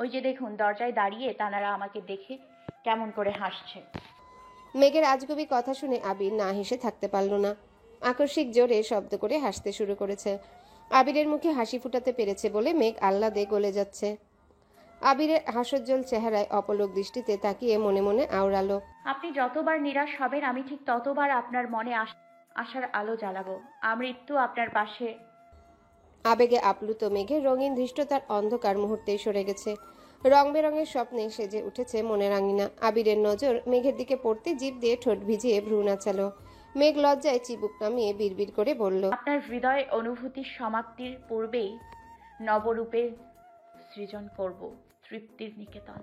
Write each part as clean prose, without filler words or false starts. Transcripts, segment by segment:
ওই যে দেখুন, দরজায় দাঁড়িয়ে তানারা আমাকে দেখে কেমন করে হাসছে। মেঘের আজগুবি কথা শুনে আবির না হেসে থাকতে পারল না। আকস্মিক জোরে শব্দ করে হাসতে শুরু করেছে। আবিরের মুখে হাসি ফুটাতে পেরেছে বলে মেঘ আহ্লাদে গলে যাচ্ছে। আবিরের হাস্যোজ্জ্বল চেহারায় অপলক দৃষ্টিতে তাকিয়ে মনে মনে আওড়ালো। আপনি যতবার নিরাশ হবেন আমি ঠিক ততবার আপনার মনে আশার আলো জ্বালাবো। আমৃত্যু আপনার পাশে। আবেগে আপ্লুত মেঘের রঙিন ধৃষ্টতার অন্ধকার মুহূর্তেই সরে গেছে। রং বেরঙের স্বপ্নে সেজে উঠেছে মনের আঙিনা। আবিরের নজর মেঘের দিকে পড়তে জিভ দিয়ে ঠোঁট ভিজিয়ে ভ্রু নাচালো। মেঘ লজ্জায় চিবুক নামিয়ে বিড়বিড় করে বলল, আপনার হৃদয় অনুভূতির সমাপ্তির পূর্বেই নবরূপে সৃজন করব তৃপ্তির নিকেতন।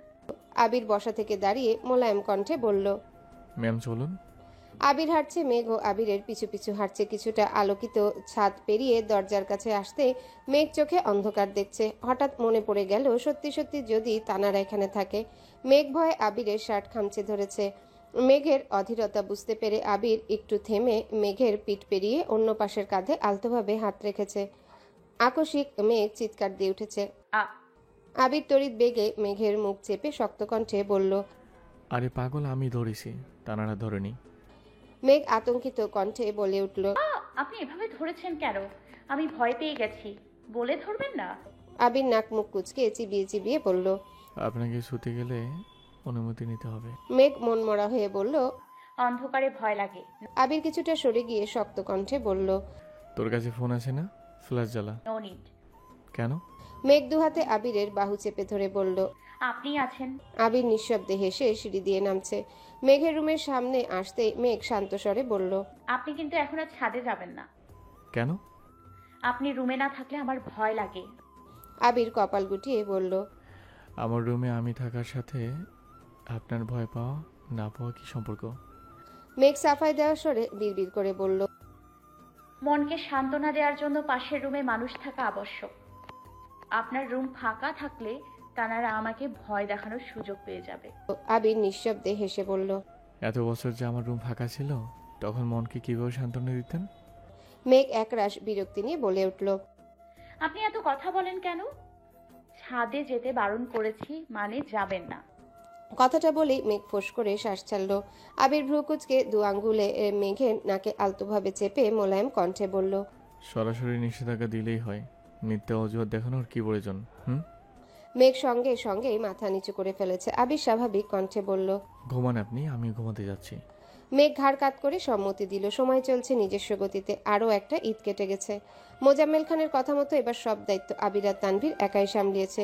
আবির বসা থেকে দাঁড়িয়ে মোলায়েম কণ্ঠে বলল, ম্যাম চলুন। আবির হাঁটছে, মেঘ ও আবিরের পিছু পিছু হাঁটছে। কিছুটা আলোকিত ছাদ পেরিয়ে দরজার কাছে আসতে মেঘ চোখে অন্ধকার দেখছে। হঠাৎ মনে পড়ে গেল, সত্যি সত্যি যদি তানারা এখানে থাকে। মেঘ ভয়ে আবিরের শার্ট খামচে ধরেছে। মেঘের অধীরতা বুঝতে পেরে আবির একটু থেমে মেঘের পিঠ পেরিয়ে অন্য পাশের কাঁধে আলতোভাবে হাত রেখেছে। আকস্মিক মেঘ চিৎকার দিয়ে উঠেছে। আবির তড়িৎ বেগে মেঘের মুখ চেপে শক্ত কণ্ঠে বলল, আরে পাগল, আমি ধরেছি, তানারা ধরেনি। মেঘ আতঙ্কিত কণ্ঠে বলে উঠল, আপনি এভাবে ধরেছেন কেন? আমি ভয় পেয়ে গেছি। বলে ধরবেন না? আবির নাক মুখ কুচকে চিবিয়ে চিবিয়ে বলল। আপনাকে শুতে গেলে অনুমতি নিতে হবে। মেঘ মনমরা হয়ে বলল। অন্ধকারে ভয় লাগে। আবির কিছুটা সরে গিয়ে শক্ত কণ্ঠে বলল, তোর কাছে ফোন আছে না? ফ্ল্যাশ জ্বালা। No need. কেন? মেঘ দুহাতে আবিরের বাহু চেপে ধরে বলল। আপনি আছেন। আবির নিঃশব্দে হেসে সিঁড়ি দিয়ে নামছে। মেঘের রুমের সামনে আসতে মেঘ শান্ত স্বরে বলল, আপনি কিন্তু এখন আর ছাদে যাবেন না। কেন? আপনি রুমে না থাকলে আমার ভয় লাগে। আবির কপাল গুটিয়ে বলল, আমার রুমে আমি থাকার সাথে আপনার ভয় পাওয়া না পাওয়া কি সম্পর্ক? মেঘ সাফাই দেওয়ার স্বরে বিড়বিড় করে বলল, মনকে সান্ত্বনা দেওয়ার জন্য পাশের রুমে মানুষ থাকা আবশ্যক। আপনার রুম ফাঁকা থাকলে তানারা আমাকে ভয় দেখানোর সুযোগ পেয়ে যাবে। আবির নিঃশব্দে হেসে বলল। এত বছর যে আমার রুম ফাঁকা ছিল, তখন মনকে কিভাবে সান্ত্বনা দিতেন? মেঘ একরাশ বিরক্তি নিয়ে বলে উঠল, আপনি এত কথা বলেন কেন? ছাদে যেতে বারণ করেছি মানে যাবেন না। কথাটা বলেই মেঘ ফোঁস করে শ্বাস ছাড়ল। আবির ভ্রু কুচকে দু আঙ্গুলে মেঘের নাকে আলতোভাবে চেপে মোলায়েম কণ্ঠে বলল, সরাসরি নিষেধাজ্ঞা দিলেই হয়, মিথ্যা অজুহাত দেখানোর কি প্রয়োজন? মেঘ সঙ্গে সঙ্গেই মাথা নিচু করে ফেলেছে। আবির স্বাভাবিক কণ্ঠে বলল, ঘুমান আপনি, আমি ঘুমাতে যাচ্ছি। মেঘ ঘাড় কাত করে সম্মতি দিল। সময় চলছে নিজস্ব গতিতে। আরও একটা ঈদ কেটে গেছে। মোজাম্মেল খানের কথা মতো এবার সব দায়িত্ব আবির আর তানভীর একাই সামলিয়েছে।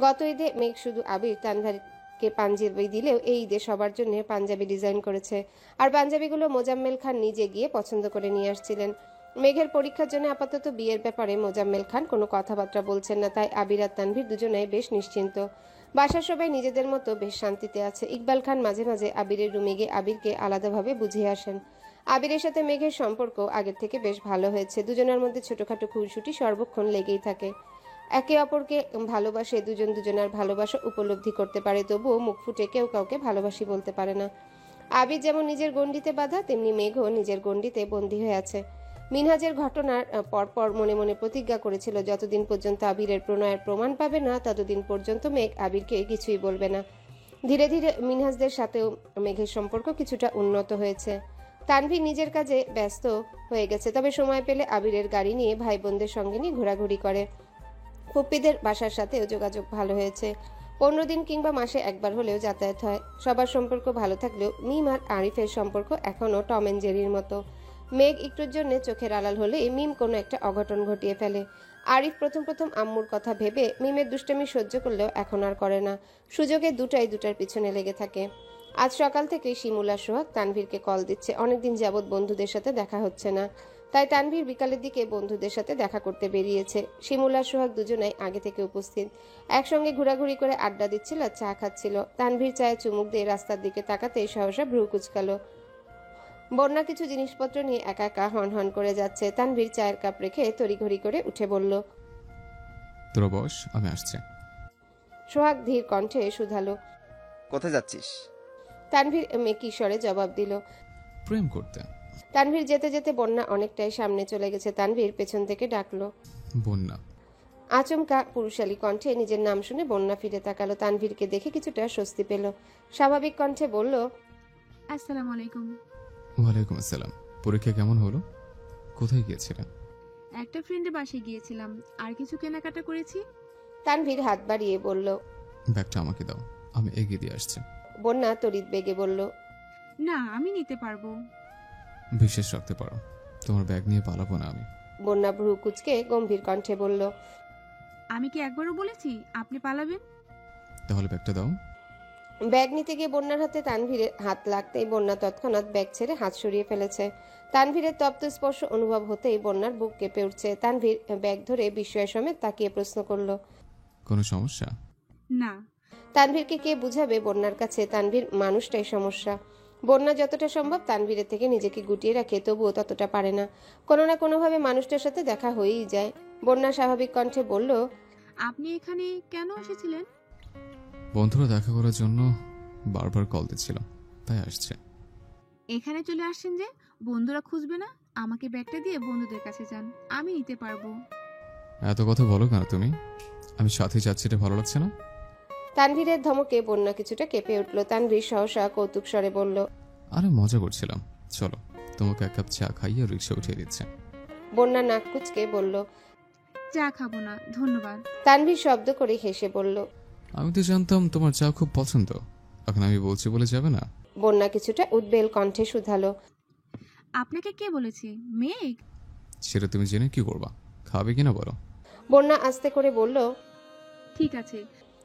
গত ঈদে মেঘ শুধু আবির তানভীরকে পাঞ্জাবি দিলেও এই ঈদে সবার জন্য পাঞ্জাবি ডিজাইন করেছে। আর পাঞ্জাবিগুলো মোজাম্মেল খান নিজে গিয়ে পছন্দ করে নিয়ে আসছিলেন। মেঘের পরীক্ষার জন্য আপাতত বিয়ের ব্যাপারে মোজাম্মেল খান কোনো কথাবার্তা বলছেন না, তাই আবির আর তানভীর দুজনেই বেশ নিশ্চিন্ত। বাসার সবাই নিজেদের মতো বেশ শান্তিতে আছে। ইকবাল খান মাঝে মাঝে আবিরের রুমে গিয়ে আবিরকে আলাদাভাবে বুঝিয়ে আসেন। আবিরের সাথে মেঘের সম্পর্ক আগের থেকে বেশ ভালো হয়েছে। দুজনের মধ্যে ছোটখাটো খুনসুটি সর্বক্ষণ লেগেই থাকে। একে অপরকে ভালোবাসে, দুজন দুজনের ভালোবাসা উপলব্ধি করতে পারে, তবুও মুখ ফুটে কেউ কাউকে ভালোবাসি বলতে পারে না। আবির যেমন নিজের গণ্ডিতে বাঁধা, তেমনি মেঘও নিজের গণ্ডিতে বন্দী হয়ে আছে। মিনহাজের ঘটনার পরপর মনে মনে প্রতিজ্ঞা করেছিল, যতদিন পর্যন্ত আবিরের প্রণয়ের প্রমাণ পাবে না ততদিন পর্যন্ত মেঘ আবিরকে কিছুই বলবে না। ধীরে ধীরে মিনহাজদের সাথেও মেঘের সম্পর্ক কিছুটা উন্নত হয়েছে। তানভীর নিজের কাজে ব্যস্ত হয়ে গেছে, তবে সময় পেলে আবিরের গাড়ি নিয়ে ভাই বোনদের সঙ্গে নিয়ে ঘোরাঘুরি করে। ফুপ্পিদের বাসার সাথেও যোগাযোগ ভালো হয়েছে। 15 দিন কিংবা মাসে একবার হলেও যাতায়াত হয়। সবার সম্পর্ক ভালো থাকলেও মিম আর আরিফের সম্পর্ক এখনও টম অ্যান্ড জেরির মতো। মেঘ একটুর জন্য চোখের আড়াল হলে মিম কোনো একটা অঘটন ঘটিয়ে ফেলে। আরিফ প্রথম প্রথম আম্মুর কথা ভেবে মিমের দুষ্টামি সহ্য করলেও এখন আর করে না। সুযোগে দুটার পিছনে লেগে থাকে। আজ সকাল থেকে শিমুলা সোহাগ তানভীরকে কল দিচ্ছে। অনেকদিন যাবৎ বন্ধুদের সাথে দেখা হচ্ছে না, তাই তানভীর বিকালের দিকে বন্ধুদের সাথে দেখা করতে বেরিয়েছে। শিমুলা সোহাগ দুজনাই আগে থেকে উপস্থিত। একসঙ্গে ঘোরাঘুরি করে আড্ডা দিচ্ছিল আর চা খাচ্ছিল। তানভীর চায়ে চুমুক দিয়ে রাস্তার দিকে তাকাতেই সহসা ভ্রু কুচকালো। বন্যা কিছু জিনিসপত্র নিয়ে একা একা হন হন করে যাচ্ছে। তানভীর চায়ের কাপ রেখে তড়িঘড়ি করে উঠে বলল, তোরা বস, আমি আসছি। সোহাগ ধীর কণ্ঠে শুধালো, কোথায় যাচ্ছিস? তানভীর মেকি স্বরে জবাব দিল, প্রেম করতে। তানভীর যেতে যেতে বন্যা অনেকটাই সামনে চলে গেছে। তানভীর পেছন থেকে ডাকলো। বন্যা। আচমকা পুরুষালী কণ্ঠে নিজের নাম শুনে বন্যা ফিরে তাকালো। তানভীরকে দেখে কিছুটা স্বস্তি পেল। স্বাভাবিক কণ্ঠে বলল, আসসালামু আলাইকুম। ওয়ালাইকুম আসসালাম। পরীক্ষা কেমন হলো? কোথায় গিয়েছিলেন? একটা ফ্রেন্ডের বাসায় গিয়েছিলাম, আর কিছু কেনাকাটা করেছি। তানভীর হাত বাড়িয়ে বলল। ব্যাগটা আমাকে দাও, আমি এগিয়ে দিয়ে আসছি। বন্যা তড়িৎ বেগে বলল, না, আমি নিতে পারবো। বিশ্বাস রাখতে পারো, তোমার ব্যাগ নিয়ে পালাবো না আমি। বন্যা ভ্রু কুচকে গম্ভীর কণ্ঠে বলল, আমি কি একবারও বলেছি আপনি পালাবেন? তাহলে ব্যাগটা দাও। ব্যাগ নিতে গিয়ে বন্যার হাতে তানভীরের হাত লাগতেই বন্যা তৎক্ষণাৎ ব্যাগ ছেড়ে হাত সরিয়ে ফেলেছে। তানভীরের তপ্ত স্পর্শ অনুভব হতেই বন্যার বুক কেঁপে উঠছে। তানভীর ব্যাগ ধরে বিস্ময় সমেত তাকিয়ে প্রশ্ন করল, কোনো সমস্যা? না। তানভীরকে কে বুঝাবে? বন্যার কাছে তানভীর মানুষটাই সমস্যা। বন্যা যতটা সম্ভব তানভীরের থেকে নিজেকে গুটিয়ে রাখে, তবুও ততটা পারে না। কোনো না কোনোভাবে মানুষটার সাথে দেখা হয়েই যায়। বন্যা স্বাভাবিক কণ্ঠে বলল, আপনি এখানে কেন এসেছিলেন? বন্ধুরা দেখা করার জন্য বারবার কল দিচ্ছিল, তাই আসছে। এখানে চলে আসছেন যে? বন্ধুরা খুঁজবে না? আমাকে ব্যাগটা দিয়ে বন্ধুদের কাছে যান, আমি নিতে পারবো। এত কথা বলো কেন তুমি? আমি সাথে যাচ্ছি, এটা ভালো লাগছে না? তানভীরের ধমকে বন্যা কিছুটা কেঁপে উঠল। তানভীর সহসা কৌতুক স্বরে বলল, আরে মজা করছিলাম, চলো তোমাকে এক কাপ চা খাইয়ে রিক্সা উঠিয়ে দিচ্ছে। বন্যা নাক কুচকে বলল। চা খাবো না, ধন্যবাদ। তানভীর শব্দ করে হেসে বলল, আমি তো জানতাম তোমার চা খুব পছন্দ, এখন আমি বলছি বলে যাবে না? বন্যা কিছুটা উদ্বেল কণ্ঠে শুধালো, আপনাকে কে বলেছে? মেঘ? সেটা তুমি জেনে কি করবা? খাবে কিনা বলো? বন্যা আস্তে করে বলল। ঠিক আছে।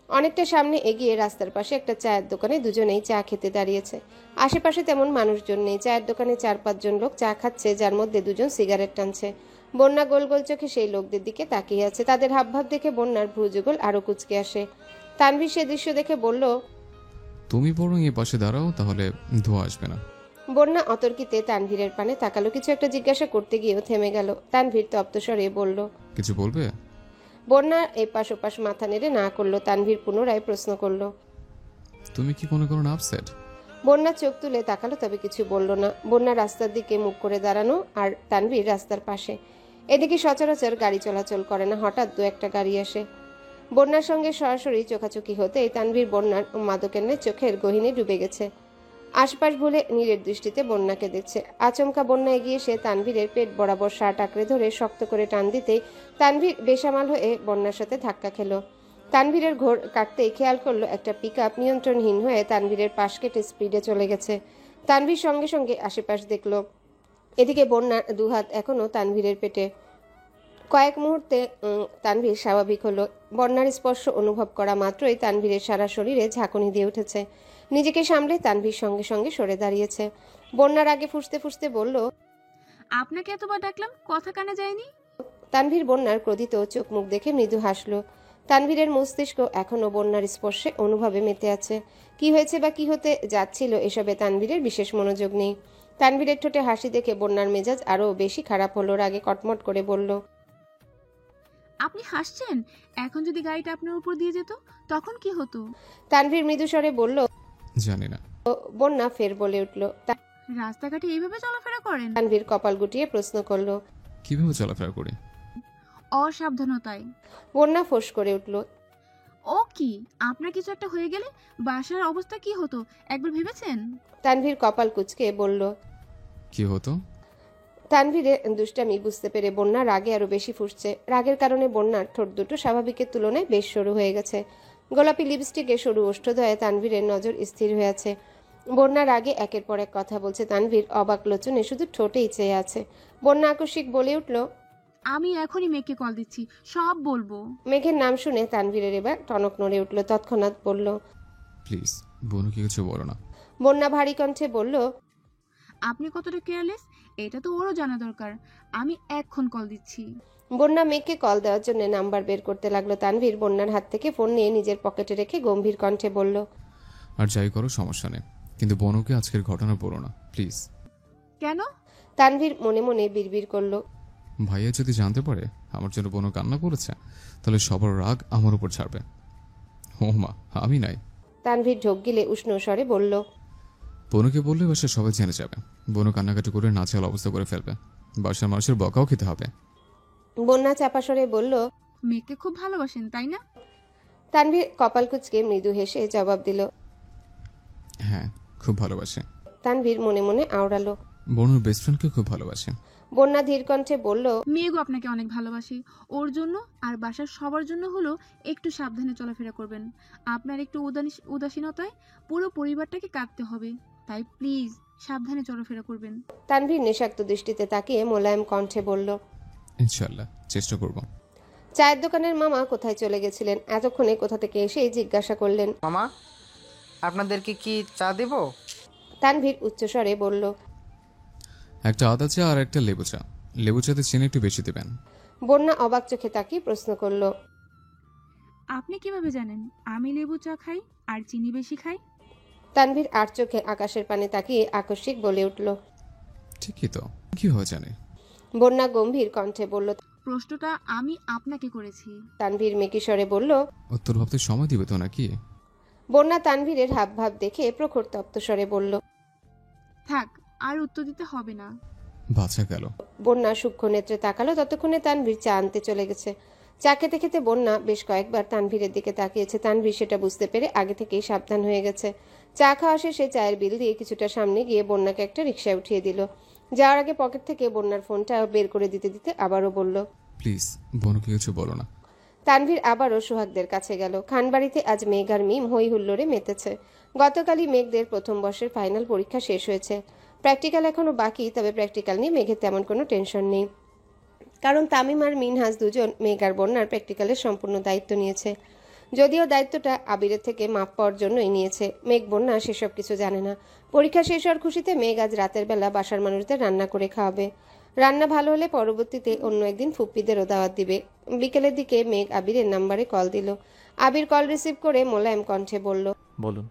অনেকটা সামনে এগিয়ে রাস্তার পাশে একটা চায়ের দোকানে দুজনেই চা খেতে দাঁড়িয়েছে। আশেপাশে তেমন মানুষজন নেই। চায়ের দোকানে 4-5 জন লোক চা খাচ্ছে, যার মধ্যে দুজন সিগারেট টানছে। বন্যা গোল গোল চোখে সেই লোকদের দিকে তাকিয়ে আছে। তাদের হাবভাব দেখে বন্যার ভ্রুযুগল আরো কুঁচকে আসে। তানভীর সে দৃশ্য দেখে বলল, তুমি বরং এই পাশে দাঁড়াও, তাহলে ধোয়া আসবে না। বন্যা অতর্কিতে তানভীরের পানে তাকালো। কিছু একটা জিজ্ঞাসা করতে গিয়েও থেমে গেল। তানভীর তপ্ত স্বরে বলল। কিছু বলবে? বন্যা এপাশ ওপাশ মাথা নেড়ে না করলো। তানভীর পুনরায় প্রশ্ন করলো, তুমি কি কোনো কারণে আপসেট? বন্যা চোখ তুলে তাকালো, তবে কিছু বলল না। বন্যা রাস্তার দিকে মুখ করে দাঁড়ানো, আর তানভীর রাস্তার পাশে। এদিকে সচরাচর গাড়ি চলাচল করে না, হঠাৎ দু একটা গাড়ি আসে। বন্যার সঙ্গে সরাসরি চোখাচোখি হতেই তানভীর বন্যার মাদকেন্দ্রে চোখের গহীনে ডুবে গেছে। আশপাশ ভুলে নীরের দৃষ্টিতে বন্যাকে দেখছে। আচমকা বন্যা এগিয়ে এসে তানভীরের পেট বরাবর শার্ট আঁকড়ে ধরে শক্ত করে টান দিতেই তানভীর বেসামাল হয়ে বন্যার সাথে ধাক্কা খেল। তানভীরের ঘোর কাটতেই খেয়াল করলো একটা পিকআপ নিয়ন্ত্রণহীন হয়ে তানভীরের পাশ কেটে স্পিডে চলে গেছে। তানভীর সঙ্গে সঙ্গে আশেপাশ দেখলো। এদিকে বন্যার দুহাত এখনো তানভীরের পেটে। কয়েক মুহূর্তে তানভীর স্বাভাবিক হলো। বন্যার স্পর্শ অনুভব করা মাত্রই তানভীরের সারা শরীরে ঝাঁকুনি দিয়ে উঠেছে। নিজেকে সামলে তানভীর সঙ্গে সঙ্গে সরে দাঁড়িয়েছে। বন্যার আগে ফুঁসতে ফুঁসতে বলল, আপনাকে এতবার ডাকলাম, কথা কানে যায়নি? তানভীর বন্যার ক্রোধিত চোখ মুখ দেখে মৃদু হাসল। তানভীরের মস্তিষ্ক এখনো বন্যার স্পর্শে অনুভবে মেতে আছে। কি হয়েছে বা কি হতে যাচ্ছিল এসবে তানভীরের বিশেষ মনোযোগ নেই। তানভীরের ঠোঁটে হাসি দেখে বন্যার মেজাজ আরো বেশি খারাপ হলো। রাগে কটমট করে বলল, আপনি হাসছেন? এখন যদি গাড়িটা আপনার উপর দিয়ে যেত তখন কি হতো? তানভীর মৃদু স্বরে বলল। জানি না। বন্যা ফের বলে উঠল। রাস্তাঘাটে এইভাবে চলাফেরা করেন? তানভীর কপাল গুটিয়ে প্রশ্ন করল, কিভাবে চলাফেরা করি? অসাবধানতায়। বন্যা ফোঁস করে উঠল। ও কি, আপনার কিছু একটা হয়ে গেলে বাসার অবস্থা কি হতো একবার ভেবেছেন? তানভীর কপাল কুঁচকে বলল। কি হতো? তানভীরের দুষ্টামি বুঝতে পেরে বন্যা রাগে আরো বেশি ফুঁসছে। রাগের কারণে বন্যার ঠোঁট দুটো স্বাভাবিকের তুলনায় বেশ সরু হয়ে গেছে। গোলাপি লিপস্টিকে সরু ওষ্ঠদয়ে তানভীরের নজর স্থির হয়ে আছে। বন্যা রাগে একের পর এক কথা বলছে। তানভীর অবাক লোচনে শুধু ঠোঁটেই চেয়ে আছে। বন্যা আকস্মিক বলে উঠল, আমি এখনই মেঘকে কল দিচ্ছি, সব বলবো। মেঘের নাম শুনে তানভীরের এবার টনক নড়ে উঠল। তৎক্ষণাৎ বলল, প্লিজ বোনকে কিছু বলো না। বন্যা ভারী কণ্ঠে বলল, আপনি কতটা কেয়ারলেস এটা তো ওরও জানা দরকার। আমি এক্ষণ কল দিচ্ছি। বন্যা মেঘকে কল দেওয়ার জন্য নাম্বার বের করতে লাগলো। তানভীর বন্যার হাত থেকে ফোন নিয়ে নিজের পকেটে রেখে গম্ভীর কণ্ঠে বলল, আর যাই করো সমস্যা নেই, কিন্তু বোনকে আজকের ঘটনা বলো না প্লিজ। কেন? তানভীর মনে মনে বিড়বিড় করল, ভাইয়া যদি জানতে পারে আমার জন্য বোন কান্না করেছে, তাহলে সবার রাগ আমার উপর ছাড়বে। ও মা, আমি নাই। তানভীর ঢোক গিলে উষ্ণ স্বরে বলল, বনুকে বললে বাসায় সবাই জেনে যাবে। বনু কান্নাকাটি করে নাচেহাল অবস্থা করে ফেলবে। বাসার মানুষের বকাও খেতে হবে। বন্যা চাপা স্বরে বলল। মেয়েকে খুব ভালোবাসেন তাই না? তানভীর কপাল কুঁচকে মৃদু হেসে জবাব দিল। হ্যাঁ, খুব ভালোবাসে। তানভীর মনে মনে আওড়ালো। বনুর বেস্ট ফ্রেন্ডকে খুব ভালোবাসে। বন্যা ধীর কণ্ঠে বলল। মেয়েগো আপনাকে অনেক ভালোবাসি। ওর জন্য আর বাসার সবার জন্য হলো একটু সাবধানে চলাফেরা করবেন। আপনার একটু উদাসীনতায় পুরো পরিবারটাকে কাঁদতে হবে, তাই প্লিজ সাবধানে চলাফেরা করবেন। তানভীর নেশাক্ত দৃষ্টিতে তাকিয়ে মোলায়েম কণ্ঠে বলল। ইনশাল্লাহ, চেষ্টা করব। চায়ের দোকানের মামা কোথায় চলে গেছিলেন? এতক্ষণে কোথা থেকে এসে জিজ্ঞাসা করলেন। মামা, আপনাদেরকে কি চা দেব? তানভীর উচ্চস্বরে বলল। একটা আদা চা আর একটা লেবু চা। লেবু চাতে চিনি একটু বেশি দেবেন। বন্যা অবাক চোখে তাকিয়ে প্রশ্ন করল। আপনি কিভাবে জানেন আমি লেবু চা খাই আর চিনি বেশি খাই? তানভীর আর চোখে আকাশের পানে তাকিয়ে আকস্মিক বলে উঠল। ঠিকই তো, কিভাবে জানে? বন্যা গম্ভীর কণ্ঠে বলল। প্রশ্নটা আমি আপনাকে করেছি। তানভীর মেকিস্বরে বলল। উত্তর ভাবতে সময় দিবে তো নাকি? বন্যা তানভীরের হাবভাব দেখে প্রখর তপ্তস্বরে বলল। থাক, আর উত্তর দিতে হবে না। বাঁচা গেল। বন্যা সূক্ষ্ম নেত্রে তাকালো। ততক্ষণে তানভীর চা আনতে চলে গেছে। চা খেতে খেতে বন্যা বেশ কয়েকবার তানভীরের দিকে তাকিয়েছে। তানভীর সেটা বুঝতে পেরে আগে থেকেই সাবধান হয়ে গেছে। চা খাওয়া শেষে চায়ের বিল দিয়ে কিছুটা সামনে গিয়ে বন্যাকে একটা রিকশায় উঠিয়ে দিল। যাওয়ার আগে পকেট থেকে বন্যার ফোনটা বের করে দিতে দিতে আবারও বলল। প্লিজ বনুকে কিছু বলো না। তানভীর আবারও সোহাগদের কাছে গেল। খানবাড়িতে আজ মেঘ আর মিম হই হুল্লোড়ে মেতেছে। গতকালই মেঘদের প্রথম বর্ষের ফাইনাল পরীক্ষা শেষ হয়েছে। প্র্যাকটিক্যাল এখনো বাকি, তবে প্র্যাকটিক্যাল নিয়ে মেঘের তেমন কোনো টেনশন নেই, কারণ তামিম আর মিনহাজ দুজন মেঘ আর বন্যার প্র্যাকটিক্যালের সম্পূর্ণ দায়িত্ব নিয়েছে। যদিও দায়িত্বটা আবিরের থেকে মাপ পাওয়ার জন্যই নিয়েছে। মেঘ বন্যা সেসব কিছু জানে না। পরীক্ষা শেষ হওয়ার খুশিতে মেঘ আজ রাতের বেলা বাসার মানুষদের রান্না করে খাওয়াবে। রান্না ভালো হলে পরবর্তীতে অন্য একদিন ফুপ্পিদেরও দাওয়াত দিবে। বিকেলের দিকে মেঘ আবিরের নাম্বারে কল দিল। আবির কল রিসিভ করে মোলায়েম কণ্ঠে বলল। বলুন।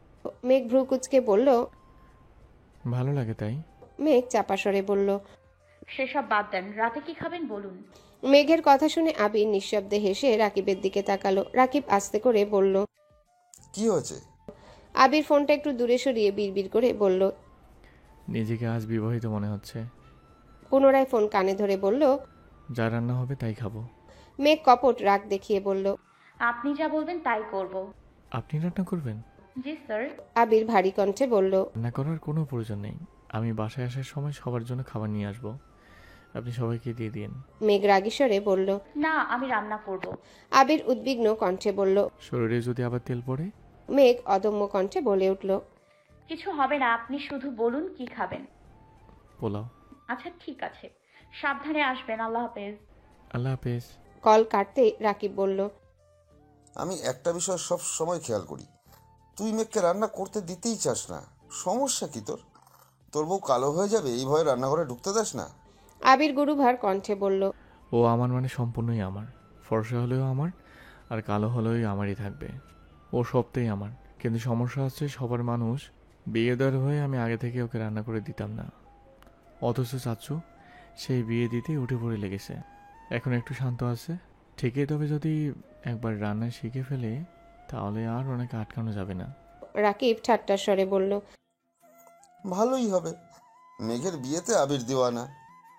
মেঘ ভ্রু কুচকে বলল। ভালো লাগে তাই? মেঘ চাপা স্বরে বলল। সেসব বাদ দেন, রাতে কি খাবেন বলুন। মেঘের কথা শুনে আবির নিঃশব্দে হেসে রাকিবের দিকে তাকালো। রাকিব আস্তে করে বলল। কি হয়েছে? আবির ফোনটা একটু দূরে সরিয়ে বিড়বিড় করে বলল। নিজেকে আজ বিবাহিত মনে হচ্ছে। পুনরায় ফোন কানে ধরে বলল। যা রান্না হবে তাই খাবো। মেঘ কপট রাগ দেখিয়ে বলল। আপনি যা বলবেন তাই করব। আপনি রান্না করবেন? জি স্যার। আবির ভারী কণ্ঠে বলল। রান্না করার কোনো প্রয়োজন নেই। আমি বাসায় আসার সময় সবার জন্য খাবার নিয়ে আসবো, আপনি সবাইকে দিয়ে দিন। মেঘ রাগীস্বরে বলল। না, আমি রান্না করব। আবির উদ্বিগ্ন কণ্ঠে বলল। শরীরে যদি আবার তেল পড়ে? মেঘ অদম্য কণ্ঠে বলে উঠল। কিছু হবে না, আপনি শুধু বলুন কি খাবেন। পোলাও। আচ্ছা ঠিক আছে, সাবধানে আসবেন। আল্লাহ হাফেজ। আল্লাহ হাফেজ। কল কাটতে রাকিব বলল। আমি একটা বিষয় সব সময় খেয়াল করি, তুই মেঘকে রান্না করতে দিতেই চাস না। সমস্যা কি তোর? তোর বউ কালো হয়ে যাবে এই ভয়ে রান্নাঘরে ঢুকতে দাস না। আবির গুরুভার কণ্ঠে বলল। ও আমার মানে সম্পূর্ণই আমার। ফর্সা হলেও আমার, আর কালো হলেও আমারই থাকবে। ও সবটাই আমার। কিন্তু সমস্যা হচ্ছে সবার মানুষ বিয়ে দেওয়ার হয়ে আমি আগে থেকে ওকে রান্না করে দিতাম না। অথচ চাচ্ছু সেই বিয়ে দিতেই উঠে পড়ে লেগেছে। এখন একটু শান্ত আছে ঠিকই, তবে যদি একবার রান্না শিখে ফেলে তাহলে আর অনেকে আটকানো যাবে না। রাকিব ঠাট্টার স্বরে বলল। ভালোই হবে, মেঘের বিয়েতে আবির দিওয়ানা,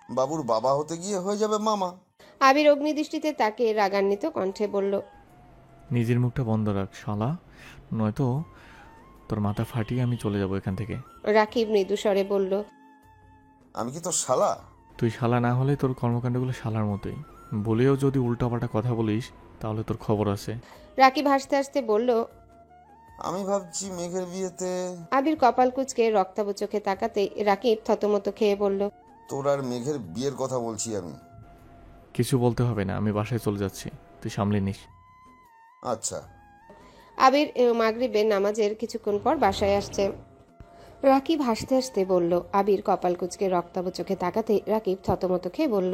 বাবুর বাবা হতে গিয়ে হয়ে যাবে মামা। আবির অগ্নিদৃষ্টিতে তাকে রাগান্বিত কণ্ঠে বলল। নিজের মুখটা বন্ধ রাখ শালা, নয়তো তোর মাথা ফাটিয়ে আমি চলে যাব এখান থেকে। রাকিব মৃদু স্বরে বলল। আমি কি তোর শালা? তুই শালা না হলে তোর কর্মকাণ্ডগুলো শালার মতোই। বলেও যদি উল্টাপাল্টা কথা বলিস তাহলে তোর খবর আছে। রাকিব হাসতে হাসতে বলল। আমি ভাবছি মেঘের বিয়েতে। আবির কপাল কুঁচকে রক্তাভ চোখে তাকাতে রাকিব থতমত খেয়ে বলল। তোর আর মেঘের বিয়ের কথা বলছি আমি। কিছু বলতে হবে না, আমি বাসায় চলে যাচ্ছি, তুই সামলে নিস। আচ্ছা। আবির মাগরিবের নামাজের কিছুক্ষণ পর বাসায় আসছে। রাকিব হাসতে হাসতে বলল। আবির কপাল কুঁচকে রক্তাভ চোখে তাকাতে রাকিব থতমত খেয়ে বলল।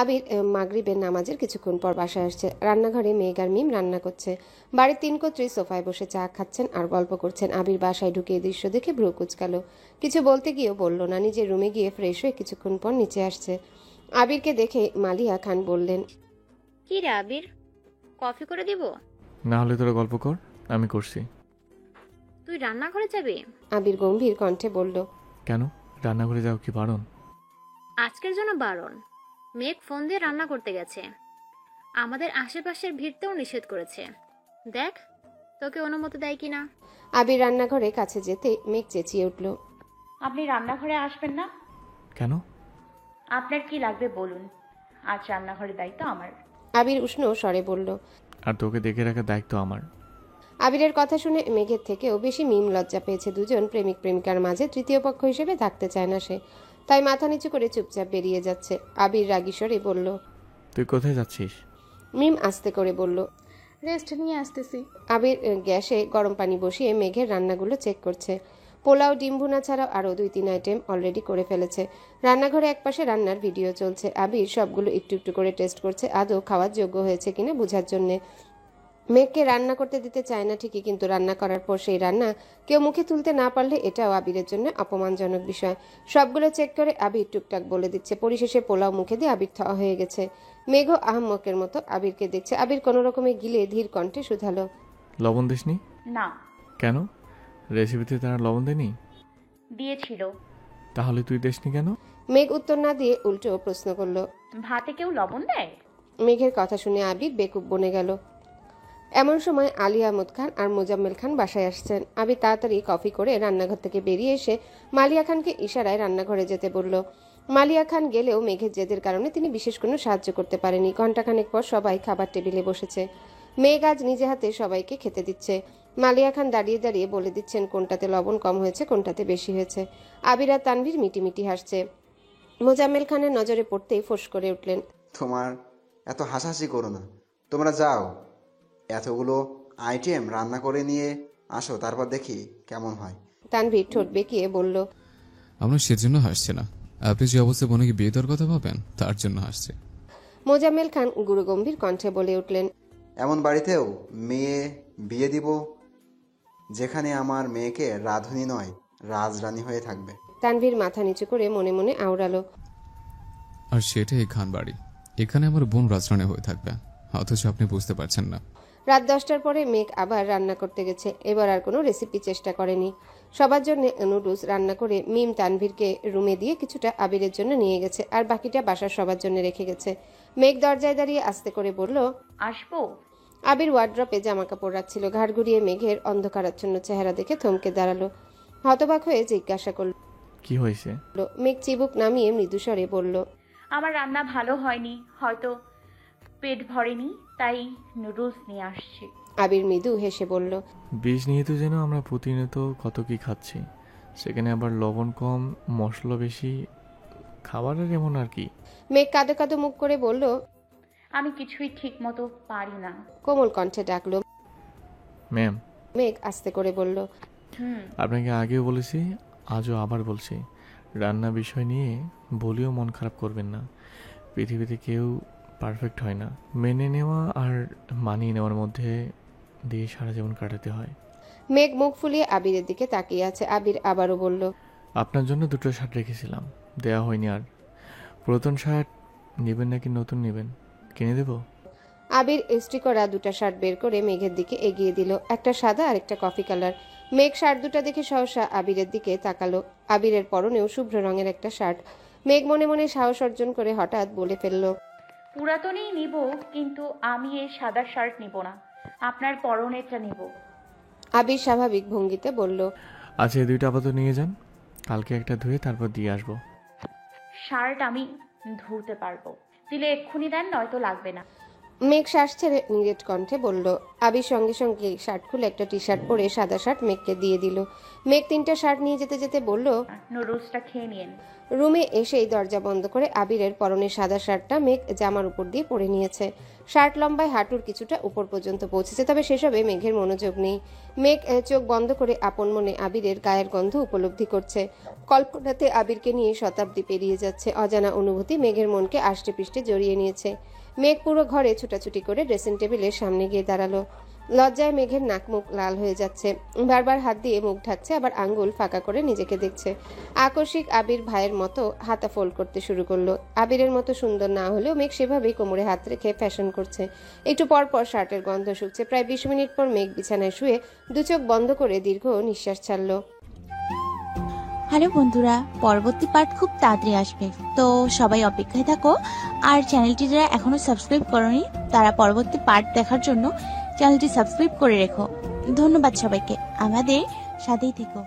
আবির মাগরিবের নামাজের কিছুক্ষণ পর বাসায় আসছে। রান্নাঘরে মেঘ আর মিম রান্না করছে। বাড়ির তিন কর্ত্রী সোফায় বসে চা খাচ্ছেন আর গল্প করছেন। আবির বাসায় ঢুকে এই দৃশ্য দেখে ভ্রু কুচকালো। কিছু বলতে গিয়েও বলল না। নিজের রুমে গিয়ে ফ্রেশ হয়ে কিছুক্ষণ পর নিচে আসছে। আবিরকে দেখে মালিয়া খান বললেন। কি রে আবির, কফি করে দিব? না হলে তোরা গল্প কর, আমি করছি। তুই রান্নাঘরে যাবি? আবির গম্ভীর কণ্ঠে বলল। কেন? রান্নাঘরে যাও কি বারণ? আজকের জন্য বারণ। মেঘ ফোন দিয়ে রান্না করতে গেছে। আমাদের আশেপাশের ভিড়তেও নিষেধ করেছে। দেখ তোকে অনুমতি দেয় কিনা। আবির রান্নাঘরে কাছে যেতে মেঘ চেঁচিয়ে উঠল। আপনি রান্নাঘরে আসবেন না? কেন? আপনার কি লাগবে বলুন, আজ রান্নাঘরের দায়িত্ব আমার। আবির উষ্ণ স্বরে বলল। আর তোকে দেখে রাখার দায়িত্ব আমার। আবিরের কথা শুনে মেঘের থেকেও বেশি মিম লজ্জা পেয়েছে। দুজন প্রেমিক প্রেমিকার মাঝে তৃতীয় পক্ষ হিসেবে থাকতে চায় না সে, তাই মাথা নিচু করে চুপচাপ বেরিয়ে যাচ্ছে। আবির রাগী স্বরে বলল। তুই কোথায় যাচ্ছিস? মিম আস্তে করে বলল। রেস্ট নিয়ে আসতেছি। আবির গ্যাসে গরম পানি বসিয়ে মেঘের রান্নাগুলো চেক করছে। পোলাও, ডিম ভুনা ছাড়াও আরও 2-3 আইটেম অলরেডি করে ফেলেছে। রান্নাঘরে একপাশে রান্নার ভিডিও চলছে। আবির সবগুলো একটু একটু করে টেস্ট করছে আদৌ খাওয়ার যোগ্য হয়েছে কিনা বোঝার জন্যে। মেঘকে রান্না করতে দিতে চায় না ঠিকই, কিন্তু রান্না করার পর সেই রান্না কেউ মুখে তুলতে না পারলে এটাও আবিরের জন্য অপমানজনক বিষয়। সবগুলো চেক করে আবির টুকটাক বলে দিচ্ছে। পরিশেষে পোলাও মুখে দিয়ে আবির থা হয়ে গেছে। মেঘও আহম্মকের মতো আবিরকে দেখছে। আবির কোনো রকমে গিলে ধীর কণ্ঠে শুধালো। লবণ দিসনি? না। কেন? রেসিপিতে তারা লবণ দেয়নি? দিয়েছিল। তাহলে তুই দেসনি কেন? মেঘ উত্তর না দিয়ে উল্টো প্রশ্ন করলো। ভাতে কেউ লবণ দেয়? মেঘের কথা শুনে আবির বেকুব বনে গেল। এমন সময় আলী আহমদ খান আর মোজাম্মেল খান বাসায় আসছেন। আবির তাড়াতাড়ি কফি করে রান্নাঘর থেকে বেরিয়ে এসে মালিয়া খানকে ইশারায় রান্নাঘরে যেতে বলল। মালিয়া খান গেলেও মেঘের জেদের কারণে তিনি বিশেষ কোনো সাহায্য করতে পারেনি। ঘণ্টাখানেক পর সবাই খাবার টেবিলে বসেছে। মেঘ আজ নিজে হাতে সবাইকে খেতে দিচ্ছে। মালিয়া খান দাঁড়িয়ে দাঁড়িয়ে বলে দিচ্ছেন কোনটাতে লবণ কম হয়েছে, কোনটাতে বেশি হয়েছে। আবির আর তানভীর মিটিমিটি হাসছে। মোজাম্মেল খানের নজরে পড়তেই ফোঁস করে উঠলেন। তোমার এত হাসাহাসি করো না, তোমরা যাও, এতগুলো আইটেম রান্না করে নিয়ে আসো, তারপর দেখি কেমন হয়। তানভীর ঠোঁট বেঁকিয়ে বলল। আমরা সেজন্য হাসছি না, আপনি যে অবস্থায় বোনকে বিয়ে দেওয়ার কথা ভাবেন তার জন্য হাসছে। মোজাম্মেল খান গুরুগম্ভীর কণ্ঠে বলে উঠলেন। এমন বাড়িতেও মেয়ে বিয়ে দিব যেখানে আমার মেয়েকে রাধুনী নয় রাজরানী হয়ে থাকবে। তানভীর মাথা নিচু করে মনে মনে আওড়ালো। আর সেটা এই খান বাড়ি, এখানে আমার বোন রাজরানী হয়ে থাকবে, অথচ আপনি বুঝতে পারছেন না। রাত 10টার পরে মেঘ আবার রান্না করতে গেছে। এবার আর কোনো রেসিপি চেষ্টা করেনি। সবার জন্য নুডলস রান্না করে মিম তানভীরকে রুমে দিয়ে কিছুটা আবিরের জন্য নিয়ে গেছে, আর বাকিটা বাসার সবার জন্য রেখে গেছে। মেঘ দরজায় দাঁড়িয়ে আস্তে করে বলল। আসবো? আবির ওয়ার্ড্রপে জামা কাপড় রাখছিল। ঘাড় ঘুরিয়ে মেঘের অন্ধকারাচ্ছন্ন চেহারা দেখে থমকে দাঁড়ালো। হতবাক হয়ে জিজ্ঞাসা করল। কি হয়েছে? মেঘ চিবুক নামিয়ে মৃদুস্বরে বলল। আমার রান্না ভালো হয়নি, হয়তো পেট ভরেনি, তাই নুডলস নিয়ে আসছি। আবির মৃদু হেসে বলল। বিষ নিহিত যেন আমরা প্রতিনিয়ত কত কি খাচ্ছি, সেখানে আবার লবণ কম, মশলা বেশি, খাবারের এমন আর কি। মেঘ কাঁদো কাঁদো মুখ করে বলল। আমি কিছুই ঠিক মতো পারি না। কোমল কণ্ঠে ডাকলো। ম্যাম। মেঘ আস্তে করে বলল। আপনাকে আগেও বলেছি, আজও আবার বলছি, রান্না বিষয় নিয়ে বলেও মন খারাপ করবেন না। পৃথিবীতে কেউ পারফেক্ট হয় না। মেনে নেওয়া আর মানিয়ে নেওয়ার মধ্যে দিয়ে সারা জীবন কাটাতে হয়। মেঘ মুখ ফুলিয়ে আবিরের দিকে তাকিয়ে আছে। আবির আবারও বলল। আপনার জন্য 2টো শার্ট রেখেছিলাম, দেয়া হয়নি। আর পুরাতন শার্ট নেবেন নাকি নতুন নেবেন, কিনে দেব? আবির ইস্ত্রি করা 2টা শার্ট বের করে মেঘের দিকে এগিয়ে দিল। একটা সাদা আর একটা কফি কালার। মেঘ শার্ট 2টা দেখে সহসা আবিরের দিকে তাকালো। আবিরের পরনেও শুভ্র রঙের একটা শার্ট। মেঘ মনে মনে সাহস অর্জন করে হঠাৎ বলে ফেলল। পুরাতনই নিব, কিন্তু আমি এই সাদা শার্ট নিব না, আপনার পরনেরটা নিব। আবির স্বাভাবিক ভঙ্গিতে বলল। আচ্ছা, এই 2টা আপাতত নিয়ে যান, কালকে একটা ধুয়ে তারপর দিয়ে আসবো। শার্ট আমি ধুতে পারবো, দিলে এক্ষুনি দেন, নয়তো লাগবে না। মেঘ শ্বাস ছেড়ে নিরেট কণ্ঠে বলল। আবির সঙ্গে সঙ্গে শার্ট খুলে একটা টি শার্ট পরে সাদা শার্ট মেঘকে দিয়ে দিল। মেঘ 3টা শার্ট নিয়ে যেতে যেতে বলল। নুডলসটা খেয়ে নিন। রুমে এসেই দরজা বন্ধ করে আবিরের পরনে সাদা শার্টটা মেঘ জামার উপর দিয়ে পরে নিয়েছে। শার্ট লম্বায় হাঁটুর কিছুটা উপর পর্যন্ত পৌঁছেছে, তবে সেসবে মেঘের মনোযোগ নেই। মেঘ চোখ বন্ধ করে আপন মনে আবিরের গায়ের গন্ধ উপলব্ধি করছে। কল্পনাতে আবিরকে নিয়ে শতাব্দী পেরিয়ে যাচ্ছে। অজানা অনুভূতি মেঘের মনকে আষ্টে পৃষ্ঠে জড়িয়ে নিয়েছে। মেঘ পুরো ঘরে ছুটাছুটি করে ড্রেসিং টেবিলের সামনে গিয়ে দাঁড়ালো। লজ্জায় মেঘের নাক মুখ লাল হয়ে যাচ্ছে, বারবার হাত দিয়ে মুখ ঢাকছে, আবার আঙ্গুল ফাঁকা করে নিজেকে দেখছে। আকস্মিক আবির ভাইয়ের মতো হাতা ফোল্ড করতে শুরু করলো। আবিরের মতো সুন্দর না হলেও মেঘ সেভাবেই কোমরে হাত রেখে ফ্যাশন করছে। একটু পর পর শার্টের গন্ধ শুকছে। প্রায় 20 মিনিট পর মেঘ বিছানায় শুয়ে দু চোখ বন্ধ করে দীর্ঘ নিঃশ্বাস ছাড়লো। হ্যালো বন্ধুরা, পরবর্তী পার্ট খুব তাড়াতাড়ি আসবে, তো সবাই অপেক্ষায় থাকো। আর চ্যানেলটি যারা এখনো সাবস্ক্রাইব করোনি তারা পরবর্তী পার্ট দেখার জন্য চ্যানেলটি সাবস্ক্রাইব করে রেখো। ধন্যবাদ সবাইকে, আমাদের সাথেই থেকো।